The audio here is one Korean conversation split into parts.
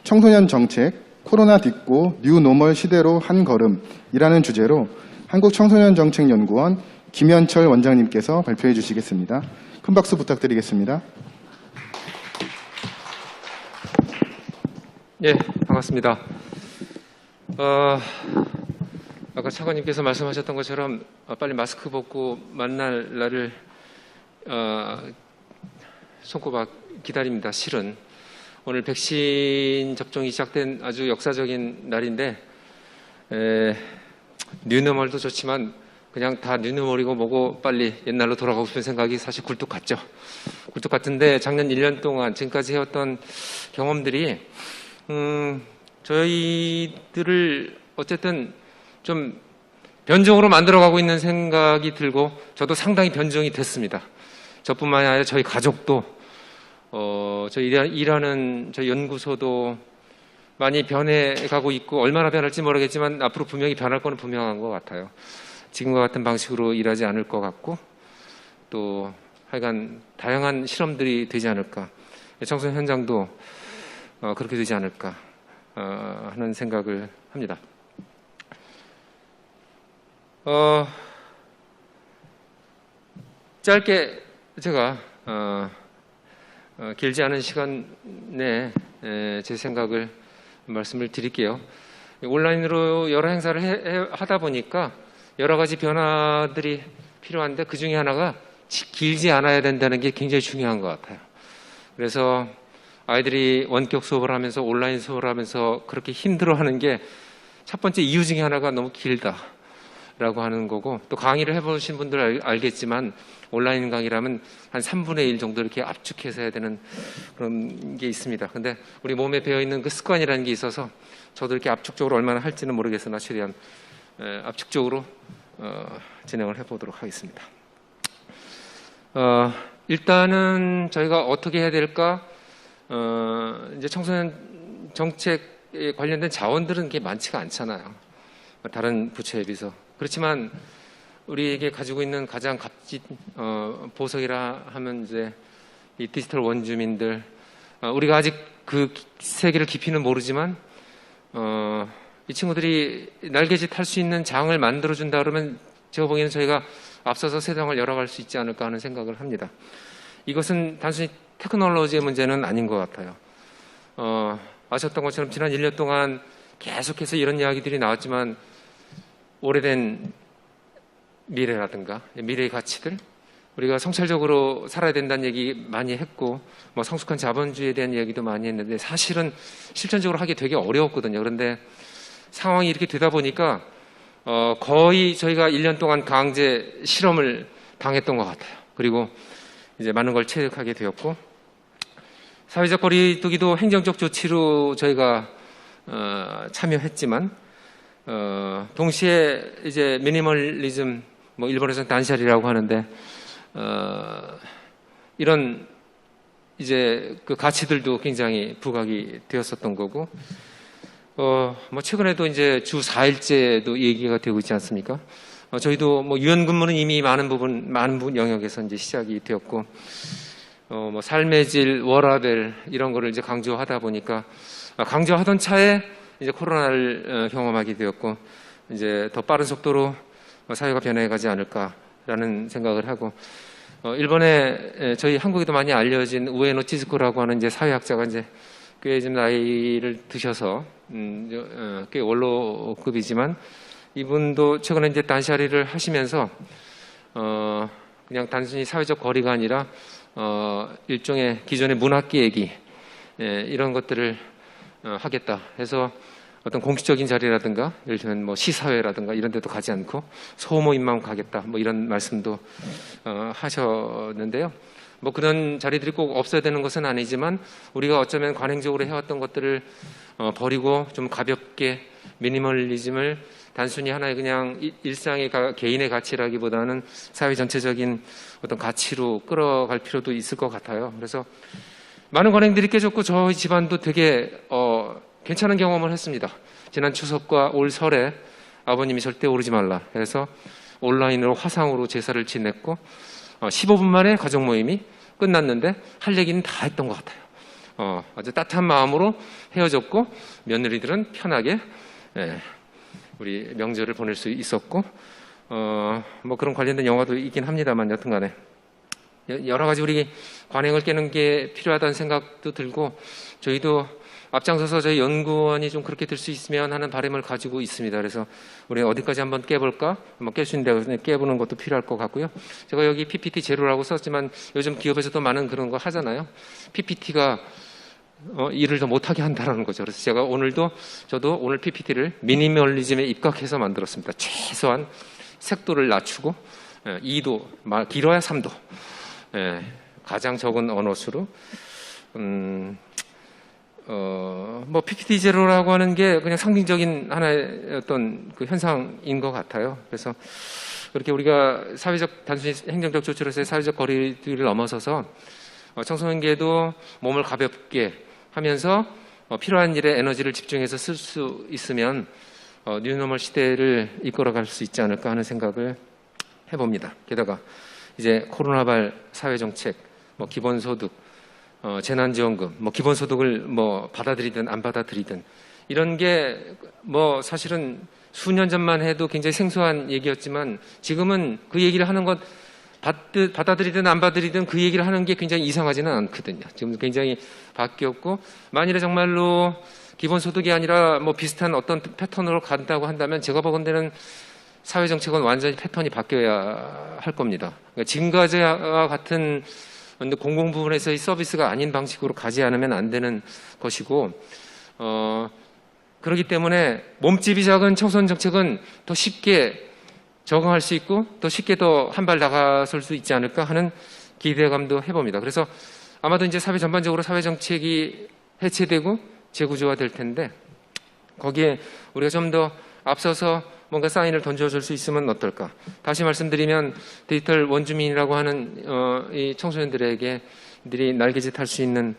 청소년 정책, 코로나 딛고 뉴노멀 시대로 한 걸음이라는 주제로 한국청소년정책연구원 김현철 원장님께서 발표해 주시겠습니다. 큰 박수 부탁드리겠습니다. 예, 반갑습니다. 아까 차관님께서 말씀하셨던 것처럼 빨리 마스크 벗고 만날 날을 손꼽아 기다립니다. 실은 오늘 백신 접종이 시작된 아주 역사적인 날인데 뉴노멀도 좋지만 그냥 다 뉴노멀이고 뭐고 빨리 옛날로 돌아가고 싶은 생각이 사실 굴뚝 같죠. 굴뚝 같은데 작년 1년 동안 지금까지 해왔던 경험들이 저희들을 어쨌든 좀 변종으로 만들어가고 있는 생각이 들고 저도 상당히 변종이 됐습니다. 저뿐만이 아니라 저희 가족도 저희 일하는 저희 연구소도 많이 변해가고 있고 얼마나 변할지 모르겠지만 앞으로 분명히 변할 거는 분명한 것 같아요. 지금과 같은 방식으로 일하지 않을 것 같고 또 하여간 다양한 실험들이 되지 않을까. 청소년 현장도 그렇게 되지 않을까 하는 생각을 합니다. 짧게 제가 길지 않은 시간 내에 제 생각을 말씀을 드릴게요. 온라인으로 여러 행사를 하다 보니까 여러 가지 변화들이 필요한데 그 중에 하나가 길지 않아야 된다는 게 굉장히 중요한 것 같아요. 그래서 아이들이 원격 수업을 하면서 온라인 수업을 하면서 그렇게 힘들어하는 게 첫 번째 이유 중에 하나가 너무 길다라고 하는 거고, 또 강의를 해보신 분들 알겠지만 온라인 강의라면 한 3분의 1 정도 이렇게 압축해서 해야 되는 그런 게 있습니다. 근데 우리 몸에 배어있는 그 습관이라는 게 있어서 저도 이렇게 압축적으로 얼마나 할지는 모르겠으나 최대한 압축적으로 진행을 해보도록 하겠습니다. 일단은 저희가 어떻게 해야 될까? 이제 청소년 정책에 관련된 자원들은 게 많지가 않잖아요. 다른 부처에 비해서. 그렇지만 우리에게 가지고 있는 가장 값진 보석이라 하면 이제 이 디지털 원주민들. 우리가 아직 그 세계를 깊이는 모르지만 이 친구들이 날개짓 할 수 있는 장을 만들어준다 그러면 제가 보기에는 저희가 앞서서 세상을 열어갈 수 있지 않을까 하는 생각을 합니다. 이것은 단순히 테크놀로지의 문제는 아닌 것 같아요. 아셨던 것처럼 지난 1년 동안 계속해서 이런 이야기들이 나왔지만 오래된 미래라든가 미래의 가치들, 우리가 성찰적으로 살아야 된다는 얘기 많이 했고 뭐 성숙한 자본주의에 대한 이야기도 많이 했는데 사실은 실천적으로 하기 되게 어려웠거든요. 그런데 상황이 이렇게 되다 보니까 거의 저희가 1년 동안 강제 실험을 당했던 것 같아요. 그리고 이제 많은 걸 체득하게 되었고, 사회적 거리두기도 행정적 조치로 저희가 참여했지만 동시에 이제 미니멀리즘, 뭐 일본에서는 단샬이라고 하는데 이런 이제 그 가치들도 굉장히 부각이 되었었던 거고, 뭐 최근에도 이제 주 4일제도 얘기가 되고 있지 않습니까? 저희도 뭐 유연 근무는 이미 많은 부분 영역에서 이제 시작이 되었고, 뭐 삶의 질, 워라밸 이런 거를 이제 강조하다 보니까 강조하던 차에 이제 코로나를 경험하게 되었고, 이제 더 빠른 속도로 사회가 변해가지 않을까라는 생각을 하고, 일본에 저희 한국에도 많이 알려진 우에노 치즈코라고 하는 이제 사회학자가 이제 꽤 좀 나이를 드셔서 꽤 원로급이지만 이분도 최근에 이제 단샤리를 하시면서 그냥 단순히 사회적 거리가 아니라 일종의 기존의 문학계 얘기 이런 것들을 하겠다 해서 어떤 공식적인 자리라든가 예를 들면 뭐 시사회라든가 이런 데도 가지 않고 소모임만 가겠다 뭐 이런 말씀도 하셨는데요. 뭐 그런 자리들이 꼭 없어야 되는 것은 아니지만 우리가 어쩌면 관행적으로 해왔던 것들을 버리고 좀 가볍게 미니멀리즘을 단순히 하나의 그냥 일상의 개인의 가치라기보다는 사회 전체적인 어떤 가치로 끌어갈 필요도 있을 것 같아요. 그래서 많은 관행들이 깨졌고 저희 집안도 되게 괜찮은 경험을 했습니다. 지난 추석과 올 설에 아버님이 절대 오르지 말라 해서 온라인으로 화상으로 제사를 지냈고 15분 만에 가족 모임이 끝났는데 할 얘기는 다 했던 것 같아요. 아주 따뜻한 마음으로 헤어졌고 며느리들은 편하게 우리 명절을 보낼 수 있었고 뭐 그런 관련된 영화도 있긴 합니다만 여튼간에 여러 가지 우리 관행을 깨는 게 필요하다는 생각도 들고 저희도 앞장서서 저희 연구원이 좀 그렇게 될 수 있으면 하는 바람을 가지고 있습니다. 그래서 우리 어디까지 한번 깨볼까? 한번 깰 수 있는 데 깨보는 것도 필요할 것 같고요. 제가 여기 PPT 제로라고 썼지만 요즘 기업에서도 많은 그런 거 하잖아요. PPT가 일을 더 못하게 한다는 거죠. 그래서 제가 저도 오늘 PPT를 미니멀리즘에 입각해서 만들었습니다. 최소한 색도를 낮추고 2도, 길어야 3도, 가장 적은 언어수로 뭐 PPT 제로라고 하는 게 그냥 상징적인 하나의 어떤 그 현상인 것 같아요. 그래서 그렇게 우리가 단순히 행정적 조치로서의 사회적 거리두기를 넘어서서 청소년기에도 몸을 가볍게 하면서 필요한 일에 에너지를 집중해서 쓸 수 있으면 뉴노멀 시대를 이끌어갈 수 있지 않을까 하는 생각을 해봅니다. 게다가 이제 코로나발 사회정책, 뭐 기본소득, 재난지원금, 뭐 기본소득을 뭐 받아들이든 안 받아들이든 이런 게 뭐 사실은 수년 전만 해도 굉장히 생소한 얘기였지만 지금은 그 얘기를 하는 것 받아들이든 안 받아들이든 그 얘기를 하는 게 굉장히 이상하지는 않거든요. 지금 굉장히 바뀌었고 만일에 정말로 기본소득이 아니라 뭐 비슷한 어떤 패턴으로 간다고 한다면 제가 보건대는 사회정책은 완전히 패턴이 바뀌어야 할 겁니다. 그러니까 지금까지와 같은 공공 부분에서의 서비스가 아닌 방식으로 가지 않으면 안 되는 것이고 그렇기 때문에 몸집이 작은 청소년 정책은 더 쉽게 적응할 수 있고 더 쉽게 더 한 발 나가설 수 있지 않을까 하는 기대감도 해봅니다. 그래서 아마도 이제 사회 전반적으로 사회 정책이 해체되고 재구조화될 텐데 거기에 우리가 좀 더 앞서서 뭔가 사인을 던져줄 수 있으면 어떨까? 다시 말씀드리면 디지털 원주민이라고 하는 이 청소년들에게 들이 날개짓 할 수 있는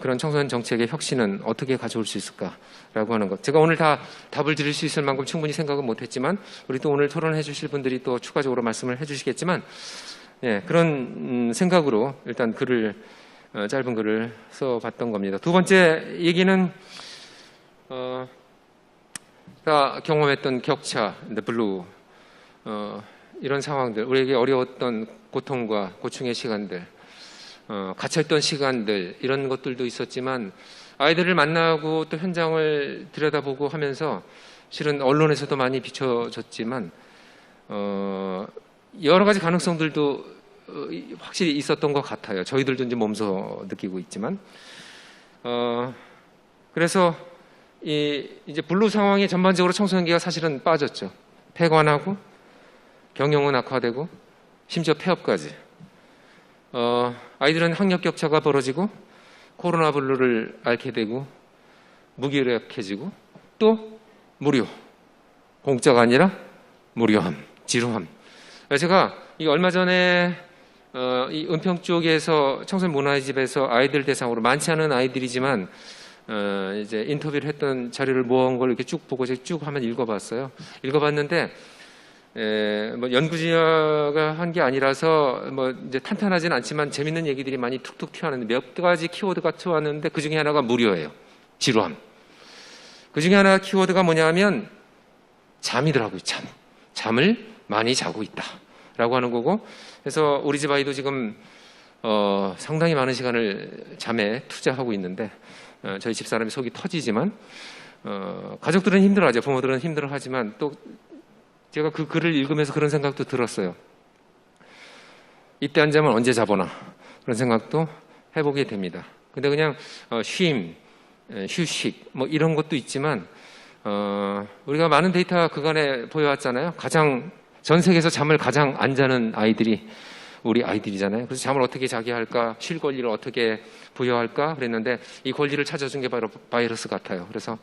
그런 청소년 정책의 혁신은 어떻게 가져올 수 있을까라고 하는 것. 제가 오늘 다 답을 드릴 수 있을 만큼 충분히 생각은 못했지만 우리 또 오늘 토론해 주실 분들이 또 추가적으로 말씀을 해주시겠지만 그런 생각으로 일단 짧은 글을 써봤던 겁니다. 두 번째 얘기는 다 경험했던 격차, 블루 이런 상황들, 우리에게 어려웠던 고통과 고충의 시간들, 갇혀있던 시간들 이런 것들도 있었지만 아이들을 만나고 또 현장을 들여다보고 하면서 실은 언론에서도 많이 비춰졌지만 여러 가지 가능성들도 확실히 있었던 것 같아요. 저희들도 이제 몸소 느끼고 있지만 그래서 이제 블루 상황에 전반적으로 청소년기가 사실은 빠졌죠. 폐관하고 경영은 악화되고 심지어 폐업까지. 아이들은 학력 격차가 벌어지고 코로나 블루를 앓게 되고 무기력해지고 또 무료, 공짜가 아니라 무료함, 지루함. 제가 얼마 전에 이 은평 쪽에서 청소년 문화의 집에서 아이들 대상으로 많지 않은 아이들이지만 이제 인터뷰를 했던 자료를 모은 걸 이렇게 쭉 보고 쭉 한번 읽어봤어요. 읽어봤는데 뭐 연구자가 한 게 아니라서 뭐 이제 탄탄하진 않지만 재밌는 얘기들이 많이 툭툭 튀어나왔는데 몇 가지 키워드가 튀어나왔는데 그 중에 하나가 무료예요. 지루함. 그 중에 하나 키워드가 뭐냐면 잠이더라고요. 잠을 많이 자고 있다라고 하는 거고. 그래서 우리 집 아이도 지금 상당히 많은 시간을 잠에 투자하고 있는데 저희 집사람이 속이 터지지만 가족들은 힘들어하죠. 부모들은 힘들어하지만 또 제가 그 글을 읽으면서 그런 생각도 들었어요. 이때 안 자면 언제 자보나 그런 생각도 해보게 됩니다. 근데 그냥 쉼, 휴식 뭐 이런 것도 있지만 우리가 많은 데이터 그간에 보여왔잖아요. 전 세계에서 잠을 가장 안 자는 아이들이 우리 아이들이잖아요. 그래서 잠을 어떻게 자게 할까, 쉴 권리를 어떻게 부여할까 그랬는데 이 권리를 찾아준 게 바로 바이러스 같아요. 그래서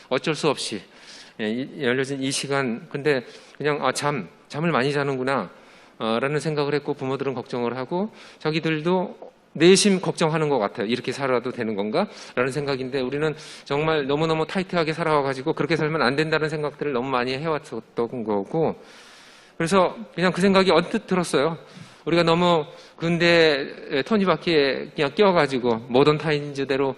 어쩔 수 없이 열려진 이 시간, 근데 그냥 잠을 많이 자는구나 라는 생각을 했고 부모들은 걱정을 하고 자기들도 내심 걱정하는 것 같아요. 이렇게 살아도 되는 건가? 라는 생각인데 우리는 정말 너무너무 타이트하게 살아와가지고 그렇게 살면 안 된다는 생각들을 너무 많이 해왔었던 거고 그래서 그냥 그 생각이 언뜻 들었어요. 우리가 너무 근대 톱니바퀴에 그냥 끼워가지고 모던 타임즈대로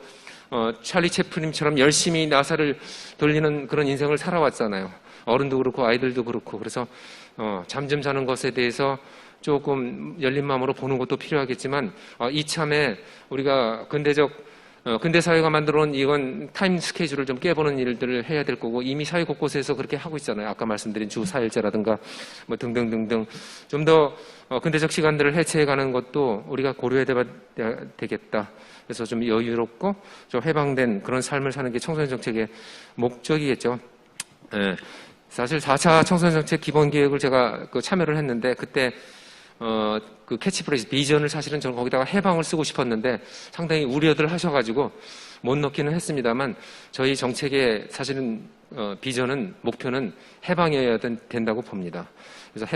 찰리 채플린처럼 열심히 나사를 돌리는 그런 인생을 살아왔잖아요. 어른도 그렇고 아이들도 그렇고. 그래서 잠 좀 자는 것에 대해서 조금 열린 마음으로 보는 것도 필요하겠지만 이참에 우리가 근대 사회가 만들어온 이건 타임 스케줄을 좀 깨보는 일들을 해야 될 거고 이미 사회 곳곳에서 그렇게 하고 있잖아요. 아까 말씀드린 주 4일제라든가 뭐 등등등등 좀 더 근대적 시간들을 해체해가는 것도 우리가 고려해야 되겠다. 그래서 좀 여유롭고 좀 해방된 그런 삶을 사는 게 청소년 정책의 목적이겠죠. 예. 사실 4차 청소년 정책 기본 계획을 제가 참여를 했는데 그때 그 캐치프레이즈 비전을 사실은 저는 거기다가 해방을 쓰고 싶었는데 상당히 우려들 하셔가지고 못 넣기는 했습니다만 저희 정책의 사실은 비전은 목표는 해방이어야 된다고 봅니다. 그래서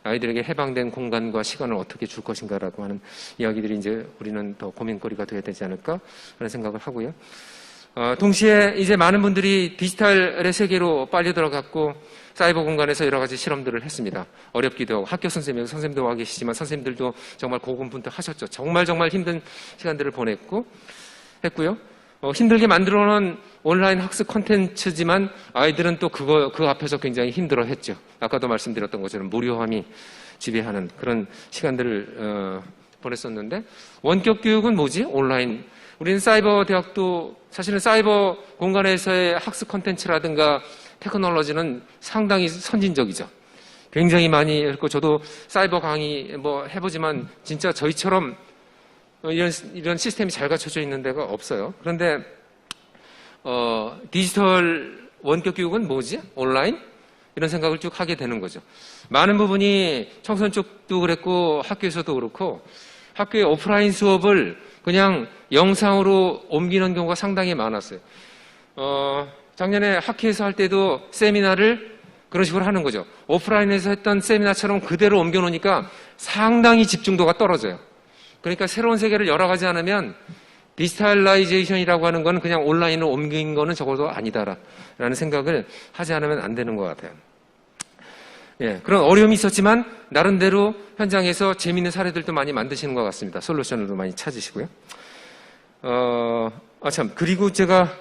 아이들에게 해방된 공간과 시간을 어떻게 줄 것인가라고 하는 이야기들이 이제 우리는 더 고민거리가 되어야 되지 않을까 그런 생각을 하고요. 동시에 이제 많은 분들이 디지털의 세계로 빨려 들어갔고 사이버 공간에서 여러 가지 실험들을 했습니다. 어렵기도 하고 학교 선생님도 와 계시지만 선생님들도 정말 고군분투하셨죠. 정말 힘든 시간들을 했고요. 힘들게 만들어 놓은 온라인 학습 콘텐츠지만 아이들은 또 그 앞에서 굉장히 힘들어했죠. 아까도 말씀드렸던 것처럼 무료함이 지배하는 그런 시간들을 보냈었는데 원격 교육은 뭐지? 온라인. 우리는 사이버 대학도 사실은 사이버 공간에서의 학습 콘텐츠라든가 테크놀로지는 상당히 선진적이죠. 굉장히 많이 했고 저도 사이버 강의 해보지만 진짜 저희처럼 이런 시스템이 잘 갖춰져 있는 데가 없어요. 그런데 디지털 원격 교육은 뭐지? 온라인? 이런 생각을 쭉 하게 되는 거죠. 많은 부분이 청소년 쪽도 그랬고 학교에서도 그렇고 학교의 오프라인 수업을 그냥 영상으로 옮기는 경우가 상당히 많았어요. 작년에 학회에서 할 때도 세미나를 그런 식으로 하는 거죠. 오프라인에서 했던 세미나처럼 그대로 옮겨놓으니까 상당히 집중도가 떨어져요. 그러니까 새로운 세계를 열어가지 않으면 디지털라이제이션이라고 하는 건 그냥 온라인으로 옮긴 거는 적어도 아니다라는 생각을 하지 않으면 안 되는 것 같아요. 예, 그런 어려움이 있었지만 나름대로 현장에서 재미있는 사례들도 많이 만드시는 것 같습니다. 솔루션을도 많이 찾으시고요. 그리고 제가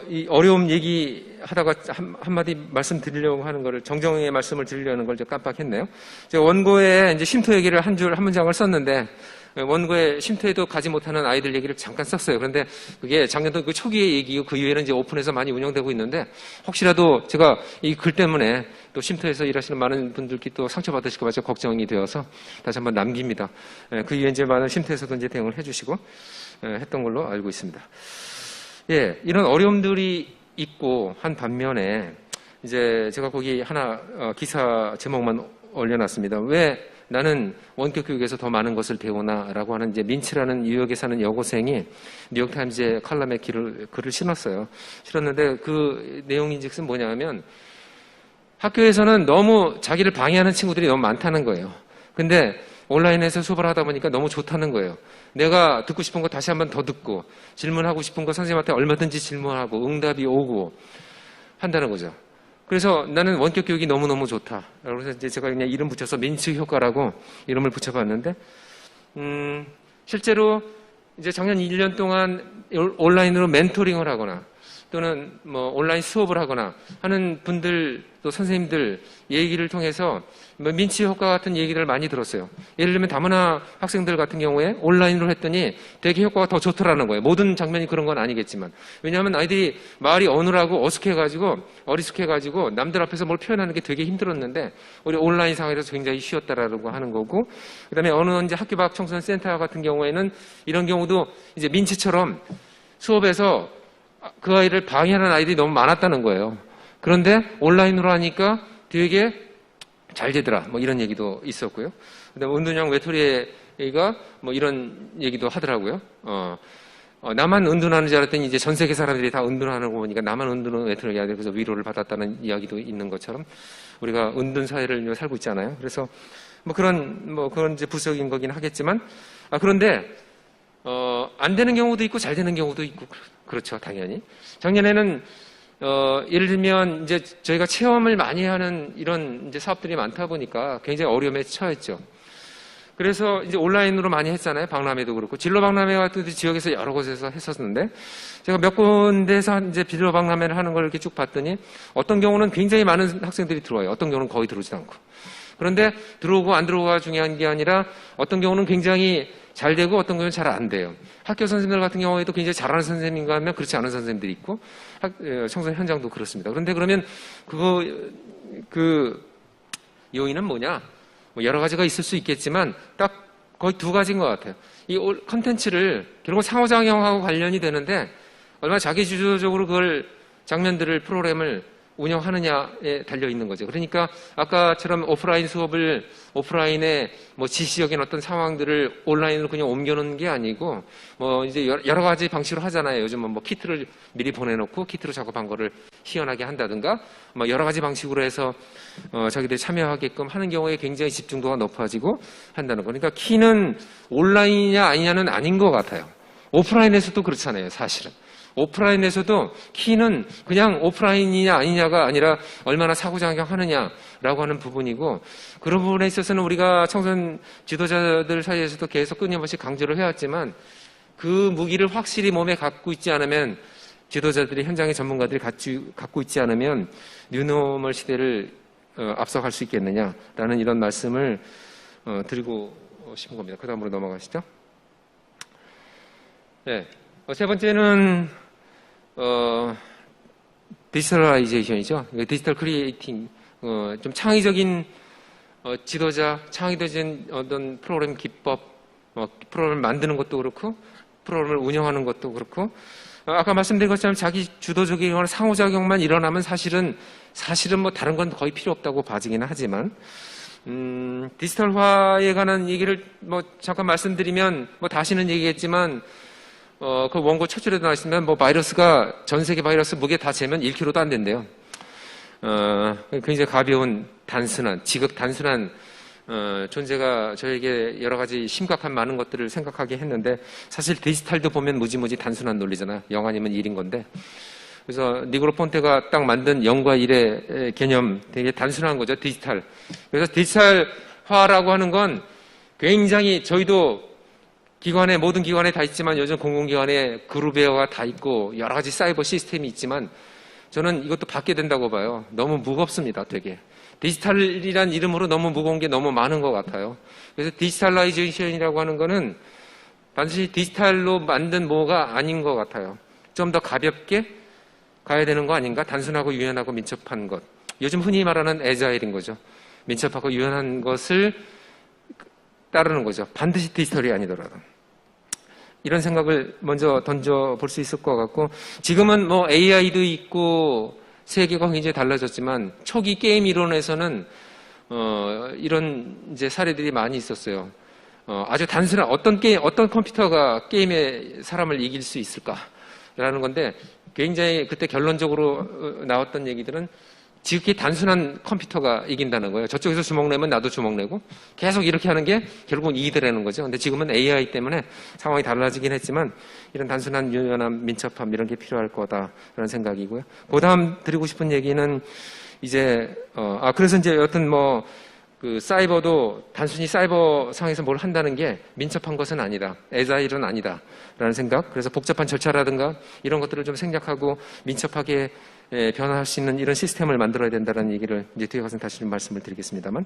이 어려움 얘기하다가 한마디 말씀드리려고 하는 거를 정정의 말씀을 드리려는 걸 제가 깜빡했네요. 제가 원고에 이제 쉼터 얘기를 한 문장을 썼는데 원고에 쉼터에도 가지 못하는 아이들 얘기를 잠깐 썼어요. 그런데 그게 작년도 그 초기의 얘기고 그 이후에는 이제 오픈해서 많이 운영되고 있는데 혹시라도 제가 이 글 때문에 또 쉼터에서 일하시는 많은 분들께 또 상처받으실까 봐 걱정이 되어서 다시 한번 남깁니다. 그 이후에 이제 많은 쉼터에서도 이제 대응을 해주시고 했던 걸로 알고 있습니다. 예, 이런 어려움들이 있고 한 반면에 이제 제가 거기 하나 기사 제목만 올려놨습니다. 왜 나는 원격 교육에서 더 많은 것을 배우나라고 하는 이제 민치라는 뉴욕에 사는 여고생이 뉴욕타임즈의 칼럼에 글을 실었는데 그 내용인즉슨 뭐냐면 학교에서는 너무 자기를 방해하는 친구들이 너무 많다는 거예요. 근데 온라인에서 수업을 하다 보니까 너무 좋다는 거예요. 내가 듣고 싶은 거 다시 한번 더 듣고 질문하고 싶은 거 선생님한테 얼마든지 질문하고 응답이 오고 한다는 거죠. 그래서 나는 원격 교육이 너무너무 좋다. 그래서 이제 제가 그냥 이름 붙여서 민치 효과라고 이름을 붙여봤는데, 실제로 이제 작년 1년 동안 온라인으로 멘토링을 하거나 또는 뭐 온라인 수업을 하거나 하는 분들 또 선생님들 얘기를 통해서 민치 효과 같은 얘기를 많이 들었어요. 예를 들면 다문화 학생들 같은 경우에 온라인으로 했더니 되게 효과가 더 좋더라는 거예요. 모든 장면이 그런 건 아니겠지만. 왜냐하면 아이들이 말이 어눌하고 어리숙해가지고 남들 앞에서 뭘 표현하는 게 되게 힘들었는데 우리 온라인 상황에서 굉장히 쉬웠다라고 하는 거고, 그 다음에 어느 이제 학교 밖 청소년 센터 같은 경우에는 이런 경우도 이제 민치처럼 수업에서 그 아이를 방해하는 아이들이 너무 많았다는 거예요. 그런데 온라인으로 하니까 되게 잘 되더라. 뭐 이런 얘기도 있었고요. 그다음에 은둔형 외톨이가 뭐 이런 얘기도 하더라고요. 나만 은둔하는 줄 알았더니 이제 전 세계 사람들이 다 은둔하는 거 보니까 나만 은둔한 외톨이가 돼서 위로를 받았다는 이야기도 있는 것처럼 우리가 은둔 사회를 살고 있잖아요. 그래서 그런 이제 부수적인 거긴 하겠지만, 그런데 안 되는 경우도 있고 잘 되는 경우도 있고 그렇죠, 당연히. 작년에는 예를 들면 이제 저희가 체험을 많이 하는 이런 이제 사업들이 많다 보니까 굉장히 어려움에 처했죠. 그래서 이제 온라인으로 많이 했잖아요. 박람회도 그렇고. 진로 박람회 같은 지역에서 여러 곳에서 했었는데, 제가 몇 군데에서 이제 진로 박람회를 하는 걸 이렇게 쭉 봤더니, 어떤 경우는 굉장히 많은 학생들이 들어와요. 어떤 경우는 거의 들어오지도 않고. 그런데 들어오고 안 들어오고가 중요한 게 아니라, 어떤 경우는 굉장히 잘 되고 어떤 경우는 잘 안 돼요. 학교 선생님들 같은 경우에도 굉장히 잘하는 선생님인가 하면 그렇지 않은 선생님들이 있고, 청소년 현장도 그렇습니다. 그런데 그러면 그 요인은 뭐냐? 뭐 여러 가지가 있을 수 있겠지만 딱 거의 두 가지인 것 같아요. 이 컨텐츠를 결국 상호작용하고 관련이 되는데 얼마나 자기주도적으로 그걸 장면들을 프로그램을 운영하느냐에 달려 있는 거죠. 그러니까 아까처럼 오프라인 수업을 오프라인에 뭐 지시적인 어떤 상황들을 온라인으로 그냥 옮겨놓는 게 아니고 뭐 이제 여러 가지 방식으로 하잖아요. 요즘은 뭐 키트를 미리 보내놓고 키트로 작업한 거를 시연하게 한다든가 뭐 여러 가지 방식으로 해서 자기들이 참여하게끔 하는 경우에 굉장히 집중도가 높아지고 한다는 거. 그러니까 키는 온라인이냐 아니냐는 아닌 것 같아요. 오프라인에서도 그렇잖아요, 사실은. 오프라인에서도 키는 그냥 오프라인이냐 아니냐가 아니라 얼마나 상호작용하느냐라고 하는 부분이고, 그런 부분에 있어서는 우리가 청소년 지도자들 사이에서도 계속 끊임없이 강조를 해왔지만 그 무기를 확실히 몸에 갖고 있지 않으면, 지도자들이 현장의 전문가들이 갖고 있지 않으면 뉴노멀 시대를 앞서갈 수 있겠느냐라는 이런 말씀을 드리고 싶은 겁니다. 그 다음으로 넘어가시죠. 네. 세 번째는 디지털라이제이션이죠. 디지털 크리에이팅, 좀 창의적인 지도자, 창의적인 어떤 프로그램 기법, 프로그램을 만드는 것도 그렇고, 프로그램을 운영하는 것도 그렇고, 아까 말씀드린 것처럼 자기 주도적이거나 상호작용만 일어나면 사실은 뭐 다른 건 거의 필요 없다고 봐지기는 하지만, 디지털화에 관한 얘기를 뭐 잠깐 말씀드리면, 뭐 다시는 얘기했지만, 그 원고 첫 줄에 나와 있으면 뭐 바이러스가 전 세계 바이러스 무게 다 재면 1kg도 안 된대요. 굉장히 가벼운 지극 단순한 존재가 저에게 여러 가지 심각한 많은 것들을 생각하게 했는데, 사실 디지털도 보면 무지무지 단순한 논리잖아요. 0 아니면 1인 건데. 그래서 니그로 폰테가 딱 만든 0과 1의 개념 되게 단순한 거죠, 디지털. 그래서 디지털화라고 하는 건 굉장히 저희도 모든 기관에 다 있지만 요즘 공공기관에 그룹웨어가 다 있고 여러 가지 사이버 시스템이 있지만 저는 이것도 받게 된다고 봐요. 너무 무겁습니다, 되게. 디지털이란 이름으로 너무 무거운 게 너무 많은 것 같아요. 그래서 디지털라이제이션이라고 하는 거는 단순히 디지털로 만든 뭐가 아닌 것 같아요. 좀 더 가볍게 가야 되는 거 아닌가? 단순하고 유연하고 민첩한 것. 요즘 흔히 말하는 애자일인 거죠. 민첩하고 유연한 것을 따르는 거죠. 반드시 디지털이 아니더라도. 이런 생각을 먼저 던져볼 수 있을 것 같고, 지금은 뭐 AI도 있고 세계가 굉장히 달라졌지만 초기 게임 이론에서는 이런 이제 사례들이 많이 있었어요. 아주 단순한 어떤 컴퓨터가 게임에 사람을 이길 수 있을까라는 건데, 굉장히 그때 결론적으로 나왔던 얘기들은 지극히 단순한 컴퓨터가 이긴다는 거예요. 저쪽에서 주먹 내면 나도 주먹 내고 계속 이렇게 하는 게 결국은 이기더라는 거죠. 근데 지금은 AI 때문에 상황이 달라지긴 했지만 이런 단순한 유연함, 민첩함 이런 게 필요할 거다라는 생각이고요. 그 다음 드리고 싶은 얘기는 이제 그래서 이제 여튼 뭐 그 사이버도 단순히 사이버 상에서 뭘 한다는 게 민첩한 것은 아니다. 애자일은 아니다라는 생각. 그래서 복잡한 절차라든가 이런 것들을 좀 생략하고 민첩하게 변화할 수 있는 이런 시스템을 만들어야 된다는 얘기를 이제 뒤에 가서 다시 좀 말씀을 드리겠습니다만.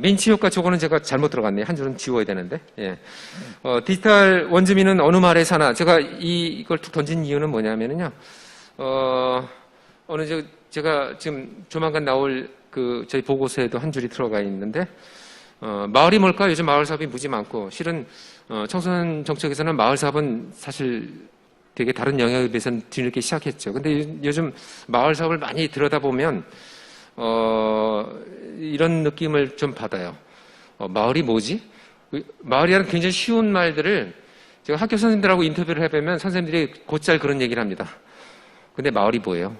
민치 효과 저거는 제가 잘못 들어갔네요. 한 줄은 지워야 되는데. 예. 디지털 원주민은 어느 마을에 사나. 제가 이걸 툭 던진 이유는 뭐냐면은요. 제가 지금 조만간 나올 저희 보고서에도 한 줄이 들어가 있는데, 마을이 뭘까? 요즘 마을 사업이 무지 많고, 실은, 청소년 정책에서는 마을 사업은 사실 되게 다른 영역에 비해서는 뒤늦게 시작했죠. 근데 요즘 마을 사업을 많이 들여다보면, 이런 느낌을 좀 받아요. 마을이 뭐지? 마을이라는 굉장히 쉬운 말들을 제가 학교 선생님들하고 인터뷰를 해보면 선생님들이 곧잘 그런 얘기를 합니다. 근데 마을이 뭐예요?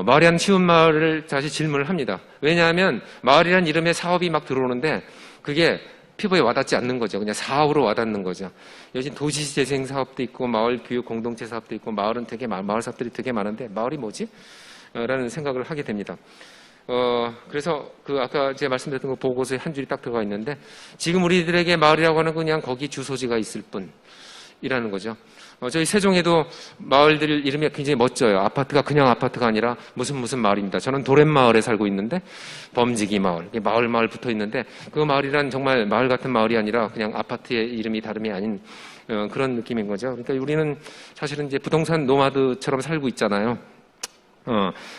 마을이라는 쉬운 말을 다시 질문을 합니다. 왜냐하면 마을이라는 이름에 사업이 막 들어오는데 그게 피부에 와닿지 않는 거죠. 그냥 사업으로 와닿는 거죠. 요즘 도시재생 사업도 있고 마을 교육 공동체 사업도 있고 마을 사업들이 되게 많은데 마을이 뭐지? 라는 생각을 하게 됩니다. 그래서 아까 제가 말씀드렸던 그 보고서에 한 줄이 딱 들어가 있는데, 지금 우리들에게 마을이라고 하는 건 그냥 거기 주소지가 있을 뿐이라는 거죠. 저희 세종에도 마을들 이름이 굉장히 멋져요. 아파트가 그냥 아파트가 아니라 무슨 마을입니다. 저는 도렛마을에 살고 있는데, 범지기 마을, 마을 붙어 있는데, 그 마을이란 정말 마을 같은 마을이 아니라 그냥 아파트의 이름이 다름이 아닌 그런 느낌인 거죠. 그러니까 우리는 사실은 이제 부동산 노마드처럼 살고 있잖아요.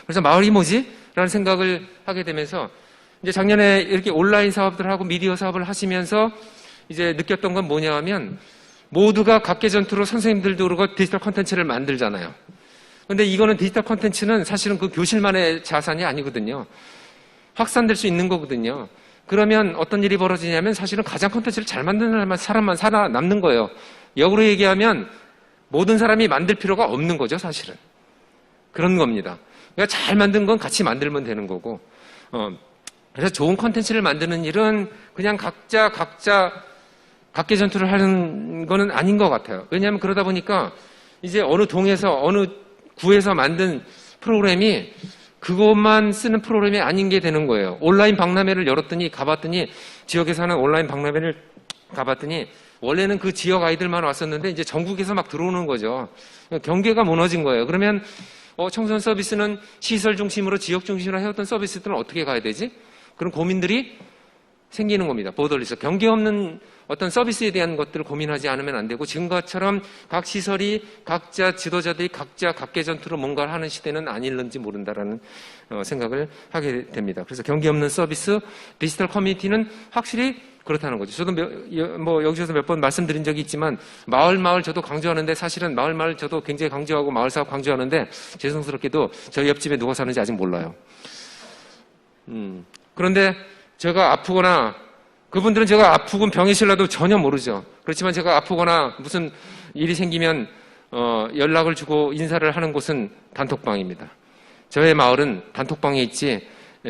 그래서 마을이 뭐지? 라는 생각을 하게 되면서, 이제 작년에 이렇게 온라인 사업들을 하고 미디어 사업을 하시면서 이제 느꼈던 건 뭐냐 하면, 모두가 각계전투로 선생님들도 그러고 디지털 콘텐츠를 만들잖아요. 근데 이거는 디지털 콘텐츠는 사실은 그 교실만의 자산이 아니거든요. 확산될 수 있는 거거든요. 그러면 어떤 일이 벌어지냐면, 사실은 가장 콘텐츠를 잘 만드는 사람만 살아남는 거예요. 역으로 얘기하면 모든 사람이 만들 필요가 없는 거죠, 사실은. 그런 겁니다. 그러니까 잘 만든 건 같이 만들면 되는 거고, 그래서 좋은 콘텐츠를 만드는 일은 그냥 각자 각계전투를 하는 거는 아닌 것 같아요. 왜냐하면 그러다 보니까 이제 어느 동에서 어느 구에서 만든 프로그램이 그것만 쓰는 프로그램이 아닌 게 되는 거예요. 온라인 박람회를 가봤더니 지역에서 하는 온라인 박람회를 가봤더니 원래는 그 지역 아이들만 왔었는데 이제 전국에서 막 들어오는 거죠. 경계가 무너진 거예요. 그러면 청소년 서비스는 시설 중심으로 지역 중심으로 해왔던 서비스들은 어떻게 가야 되지? 그런 고민들이 생기는 겁니다. 보더리스. 경계 없는 어떤 서비스에 대한 것들을 고민하지 않으면 안 되고, 지금과처럼 각 시설이 각자 지도자들이 각자 각계전투로 뭔가를 하는 시대는 아닐는지 모른다라는 생각을 하게 됩니다. 그래서 경계 없는 서비스, 디지털 커뮤니티는 확실히 그렇다는 거죠. 저도 여기서 몇 번 말씀드린 적이 있지만, 마을 저도 강조하는데, 사실은 마을 저도 굉장히 강조하고 마을 사업 강조하는데, 죄송스럽게도 저희 옆집에 누가 사는지 아직 몰라요. 그런데 제가 아프거나, 그분들은 제가 아프고 병이 실라도 전혀 모르죠. 그렇지만 제가 아프거나 무슨 일이 생기면 연락을 주고 인사를 하는 곳은 단톡방입니다. 저의 마을은 단톡방에 있지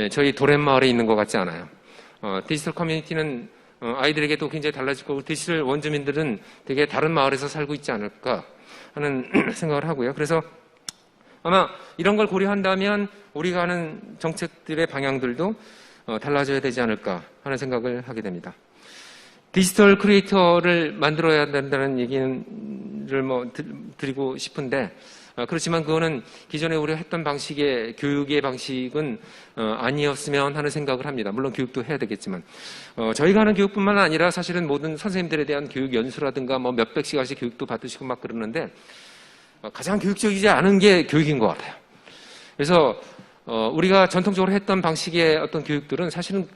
저희 도렛마을에 있는 것 같지 않아요. 디지털 커뮤니티는 아이들에게도 굉장히 달라질 거고, 디지털 원주민들은 되게 다른 마을에서 살고 있지 않을까 하는 생각을 하고요. 그래서 아마 이런 걸 고려한다면 우리가 하는 정책들의 방향들도 달라져야 되지 않을까 하는 생각을 하게 됩니다. 디지털 크리에이터를 만들어야 된다는 얘기를 드리고 싶은데, 그렇지만 그거는 기존에 우리가 했던 방식의 교육의 방식은 아니었으면 하는 생각을 합니다. 물론 교육도 해야 되겠지만, 저희가 하는 교육뿐만 아니라 사실은 모든 선생님들에 대한 교육 연수라든가 몇백 시간씩 교육도 받으시고 막 그러는데, 가장 교육적이지 않은 게 교육인 것 같아요. 그래서 우리가 전통적으로 했던 방식의 어떤 교육들은 사실은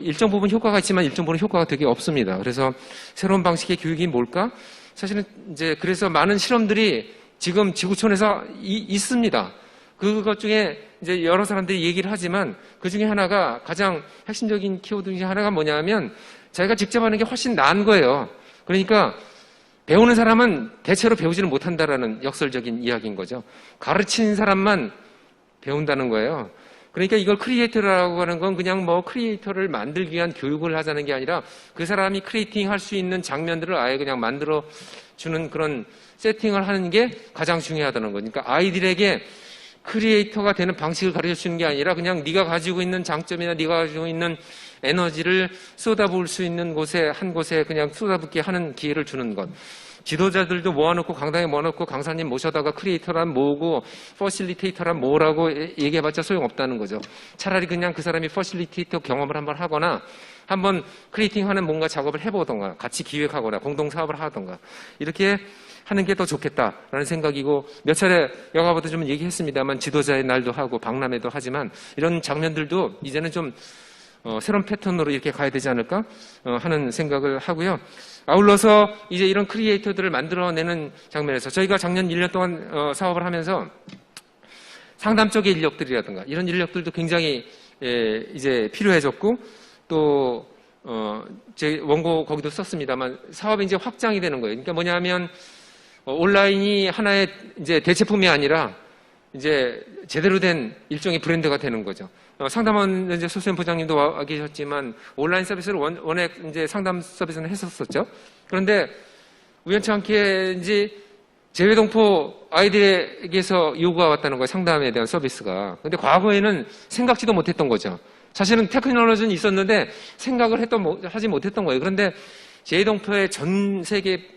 일정 부분 효과가 있지만 일정 부분 효과가 되게 없습니다. 그래서 새로운 방식의 교육이 뭘까? 사실은 이제 그래서 많은 실험들이 지금 지구촌에서 있습니다. 그것 중에 이제 여러 사람들이 얘기를 하지만, 그 중에 하나가, 가장 핵심적인 키워드 중에 하나가 뭐냐면, 자기가 직접 하는 게 훨씬 나은 거예요. 그러니까 배우는 사람은 대체로 배우지를 못한다라는 역설적인 이야기인 거죠. 가르치는 사람만 배운다는 거예요. 그러니까 이걸 크리에이터라고 하는 건 그냥 크리에이터를 만들기 위한 교육을 하자는 게 아니라, 그 사람이 크리에이팅 할 수 있는 장면들을 아예 그냥 만들어 주는 그런 세팅을 하는 게 가장 중요하다는 거니까, 아이들에게 크리에이터가 되는 방식을 가르쳐 주는 게 아니라 그냥 네가 가지고 있는 장점이나 네가 가지고 있는 에너지를 쏟아부을 수 있는 한 곳에 그냥 쏟아붓게 하는 기회를 주는 것. 지도자들도 모아놓고 강당에 모아놓고 강사님 모셔다가 크리에이터란 뭐고 퍼실리테이터란 뭐라고 얘기해봤자 소용없다는 거죠. 차라리 그냥 그 사람이 퍼실리테이터 경험을 한번 하거나, 한번 크리에이팅하는 뭔가 작업을 해보던가, 같이 기획하거나 공동 사업을 하던가, 이렇게 하는 게 더 좋겠다라는 생각이고, 몇 차례 여가부도 좀 얘기했습니다만, 지도자의 날도 하고 박람회도 하지만, 이런 장면들도 이제는 좀 새로운 패턴으로 이렇게 가야 되지 않을까 하는 생각을 하고요. 아울러서 이제 이런 크리에이터들을 만들어내는 장면에서 저희가 작년 1년 동안 사업을 하면서 상담 쪽의 인력들이라든가 이런 인력들도 굉장히 이제 필요해졌고, 또 제 원고 거기도 썼습니다만, 사업이 이제 확장이 되는 거예요. 그러니까 뭐냐면 온라인이 하나의 이제 대체품이 아니라 이제 제대로 된 일종의 브랜드가 되는 거죠. 상담원 이제 소수연 부장님도 와 계셨지만, 온라인 서비스를 원래 이제 상담 서비스는 했었었죠. 그런데 우연치 않게 이제 재외동포 아이들에게서 요구가 왔다는 거예요. 상담에 대한 서비스가. 근데 과거에는 생각지도 못했던 거죠. 사실은 테크놀로지는 있었는데 생각을 하지 못했던 거예요. 그런데 재외동포의 전 세계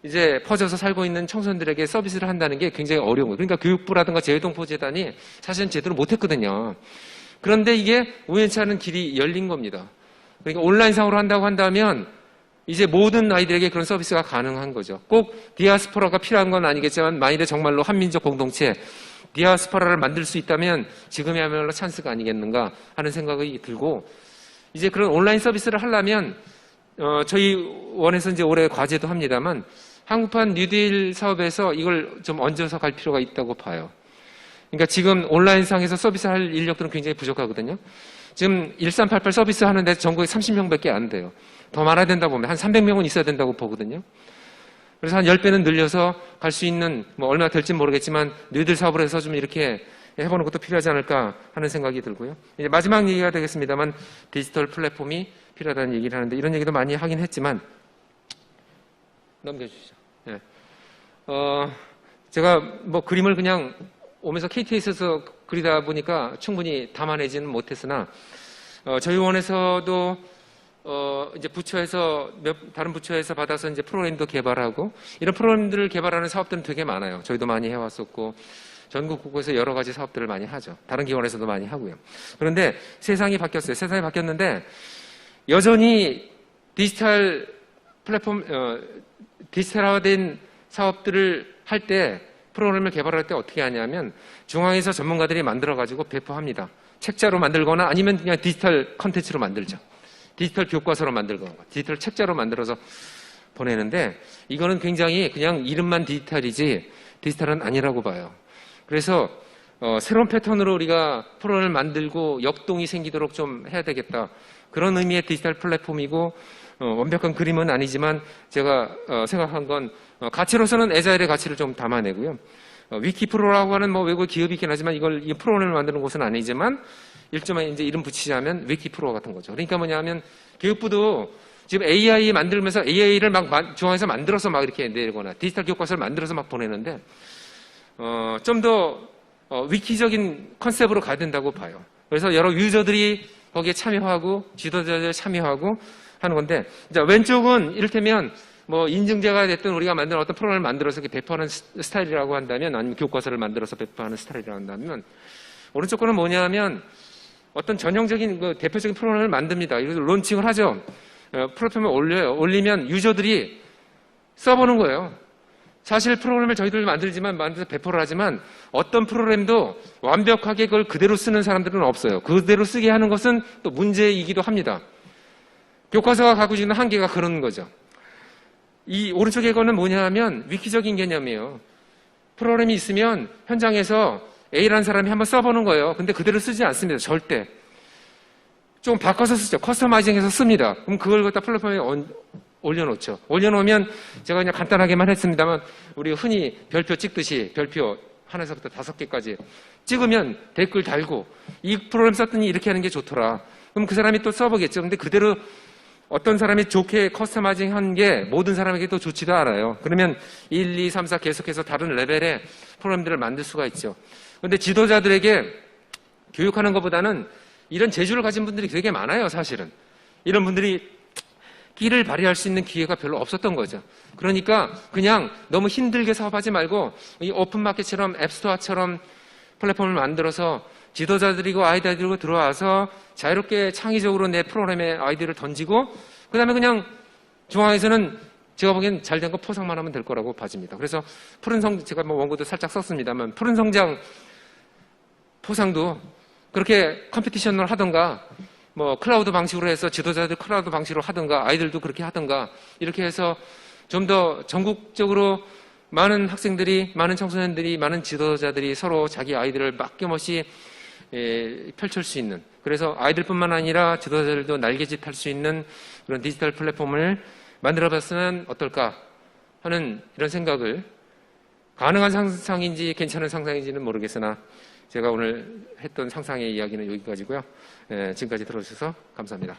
이제 퍼져서 살고 있는 청소년들에게 서비스를 한다는 게 굉장히 어려운 거예요. 그러니까 교육부라든가 재외동포 재단이 사실은 제대로 못했거든요. 그런데 이게 우연치 않은 길이 열린 겁니다. 그러니까 온라인상으로 한다고 한다면 이제 모든 아이들에게 그런 서비스가 가능한 거죠. 꼭 디아스포라가 필요한 건 아니겠지만 만일에 정말로 한민족 공동체, 디아스포라를 만들 수 있다면 지금이야말로 찬스가 아니겠는가 하는 생각이 들고, 이제 그런 온라인 서비스를 하려면 저희 원에서 이제 올해 과제도 합니다만 한국판 뉴딜 사업에서 이걸 좀 얹어서 갈 필요가 있다고 봐요. 그러니까 지금 온라인상에서 서비스할 인력들은 굉장히 부족하거든요. 지금 1388 서비스 하는데 전국에 30명밖에 안 돼요. 더 많아야 된다고 보면 한 300명은 있어야 된다고 보거든요. 그래서 한 10배는 늘려서 갈 수 있는, 뭐 얼마나 될지는 모르겠지만 뉴딜 사업을 해서 좀 이렇게 해보는 것도 필요하지 않을까 하는 생각이 들고요. 이제 마지막 얘기가 되겠습니다만 디지털 플랫폼이 필요하다는 얘기를 하는데 이런 얘기도 많이 하긴 했지만 넘겨주시죠. 네. 제가 뭐 그림을 그냥 오면서 KTX에서 그리다 보니까 충분히 담아내지는 못했으나 저희 원에서도 이제 부처에서 다른 부처에서 받아서 이제 프로그램도 개발하고 이런 프로그램들을 개발하는 사업들은 되게 많아요. 저희도 많이 해왔었고 전국 곳곳에서 여러 가지 사업들을 많이 하죠. 다른 기관에서도 많이 하고요. 그런데 세상이 바뀌었어요. 세상이 바뀌었는데 여전히 디지털 플랫폼, 디지털화된 사업들을 할 때 프로그램을 개발할 때 어떻게 하냐면 중앙에서 전문가들이 만들어가지고 배포합니다. 책자로 만들거나 아니면 그냥 디지털 컨텐츠로 만들죠. 디지털 교과서로 만들거나 디지털 책자로 만들어서 보내는데 이거는 굉장히 그냥 이름만 디지털이지 디지털은 아니라고 봐요. 그래서 새로운 패턴으로 우리가 프로그램을 만들고 역동이 생기도록 좀 해야 되겠다. 그런 의미의 디지털 플랫폼이고 완벽한 그림은 아니지만 제가 생각한 건 가치로서는 애자일의 가치를 좀 담아내고요. 위키프로라고 하는 뭐 외국 기업이 있긴 하지만 이 프로그램을 만드는 곳은 아니지만 일종의 이제 이름 붙이자면 위키프로 같은 거죠. 그러니까 뭐냐면 교육부도 지금 AI 만들면서 AI를 막 중앙에서 만들어서 막 이렇게 내거나 디지털 교과서를 만들어서 막 보내는데 좀 더 위키적인 컨셉으로 가야 된다고 봐요. 그래서 여러 유저들이 거기에 참여하고 지도자들 참여하고 하는 건데, 자, 왼쪽은 이를테면 뭐 인증제가 됐든 우리가 만든 어떤 프로그램을 만들어서 이렇게 배포하는 스타일이라고 한다면, 아니면 교과서를 만들어서 배포하는 스타일이라고 한다면, 오른쪽 거는 뭐냐면 어떤 전형적인 그 대표적인 프로그램을 만듭니다. 이거 론칭을 하죠. 플랫폼에 올려요. 올리면 유저들이 써보는 거예요. 사실 프로그램을 저희들 만들어서 배포를 하지만 어떤 프로그램도 완벽하게 그걸 그대로 쓰는 사람들은 없어요. 그대로 쓰게 하는 것은 또 문제이기도 합니다. 교과서가 갖고 있는 한계가 그런 거죠. 이 오른쪽에 거는 뭐냐 하면 위키적인 개념이에요. 프로그램이 있으면 현장에서 A라는 사람이 한번 써보는 거예요. 근데 그대로 쓰지 않습니다. 절대. 좀 바꿔서 쓰죠. 커스터마이징해서 씁니다. 그럼 그걸 갖다 플랫폼에 올려놓죠. 올려놓으면 제가 그냥 간단하게만 했습니다만 우리 흔히 별표 찍듯이 별표 하나에서부터 5개까지 찍으면 댓글 달고 이 프로그램 썼더니 이렇게 하는 게 좋더라. 그럼 그 사람이 또 써보겠죠. 근데 그대로 어떤 사람이 좋게 커스터마이징 한 게 모든 사람에게 또 좋지도 않아요. 그러면 1, 2, 3, 4 계속해서 다른 레벨의 프로그램들을 만들 수가 있죠. 그런데 지도자들에게 교육하는 것보다는 이런 재주를 가진 분들이 되게 많아요, 사실은. 이런 분들이 끼를 발휘할 수 있는 기회가 별로 없었던 거죠. 그러니까 그냥 너무 힘들게 사업하지 말고 이 오픈마켓처럼 앱스토어처럼 플랫폼을 만들어서 지도자들이고 아이디어들이고 들어와서 자유롭게 창의적으로 내 프로그램에 아이디어를 던지고 그 다음에 그냥 중앙에서는 제가 보기엔 잘 된 거 포상만 하면 될 거라고 봐집니다. 그래서 푸른 성장, 제가 뭐 원고도 살짝 썼습니다만 푸른 성장 포상도 그렇게 컴피티션을 하던가 뭐 클라우드 방식으로 해서 지도자들 클라우드 방식으로 하던가 아이들도 그렇게 하던가 이렇게 해서 좀 더 전국적으로 많은 학생들이, 많은 청소년들이, 많은 지도자들이 서로 자기 아이들을 맡김없이 펼칠 수 있는, 그래서 아이들뿐만 아니라 지도자들도 날개짓 할 수 있는 그런 디지털 플랫폼을 만들어봤으면 어떨까 하는 이런 생각을, 가능한 상상인지 괜찮은 상상인지는 모르겠으나 제가 오늘 했던 상상의 이야기는 여기까지고요. 지금까지 들어주셔서 감사합니다.